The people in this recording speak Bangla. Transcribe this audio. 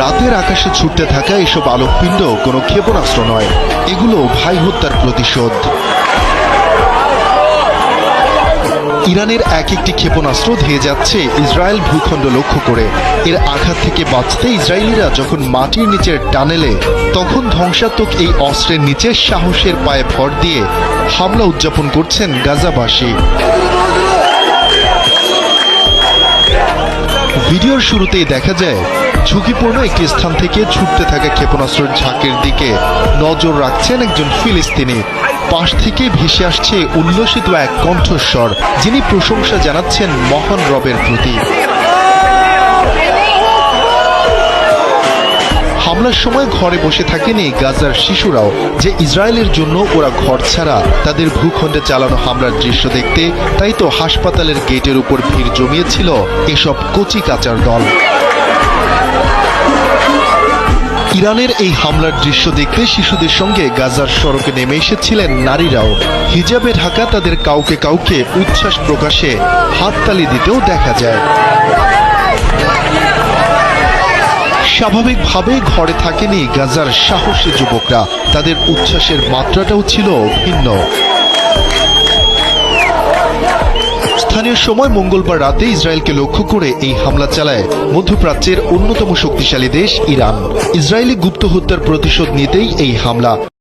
রাতের আকাশে ছুটতে থাকা এসব আলোকপিণ্ড কোনো ক্ষেপণাস্ত্র নয়, এগুলো ভাই হত্যার প্রতিশোধ। ইরানের এক একটি ক্ষেপণাস্ত্র ধেয়ে যাচ্ছে ইসরায়েল ভূখণ্ড লক্ষ্য করে। এর আঘাত থেকে বাঁচতে ইসরায়েলিরা যখন মাটির নিচের টানেলে, তখন ধ্বংসাত্মক এই অস্ত্রের নিচে সাহসের পায়ে ভর দিয়ে হামলা উদযাপন করছেন গাজাবাসী। ভিডিওর শুরুতেই দেখা যায় ঝুঁকিপূর্ণ একটি স্থান থেকে ছুটতে থাকা ক্ষেপণাস্ত্রের ঝাঁকের দিকে নজর রাখছেন একজন ফিলিস্তিনি। পাশ থেকে ভেসে আসছে উল্লসিত এক কণ্ঠস্বর, যিনি প্রশংসা জানাচ্ছেন মহান রবের প্রতি। হামলার সময় ঘরে বসে থাকেনি গাজার শিশুরাও, যে ইসরায়েলের জন্য ওরা ঘর ছাড়া। তাদের ভূখণ্ডে চালানো হামলার দৃশ্য দেখতে তাই তো হাসপাতালের গেটের উপর ভিড় জমিয়েছিল এসব কচি কাচার দল। ইরানের এই হামলার দৃশ্য দেখতে শিশুদের সঙ্গে গাজার সড়কে নেমে এসেছিলেন নারীরাও। হিজাবে ঢাকা তাদের কাউকে কাউকে উচ্ছ্বাস প্রকাশে হাততালি দিতেও দেখা যায়। স্বাভাবিকভাবে ঘরে থাকেনি গাজার সাহসী যুবকরা, তাদের উচ্ছ্বাসের মাত্রাটাও ছিল ভিন্ন। স্থানীয় সময় মঙ্গলবার রাতে ইসরায়েলকে লক্ষ্য করে এই হামলা চালায় মধ্যপ্রাচ্যের অন্যতম শক্তিশালী দেশ ইরান। ইসরায়েলি গুপ্ত হত্যার প্রতিশোধ নিতেই এই হামলা।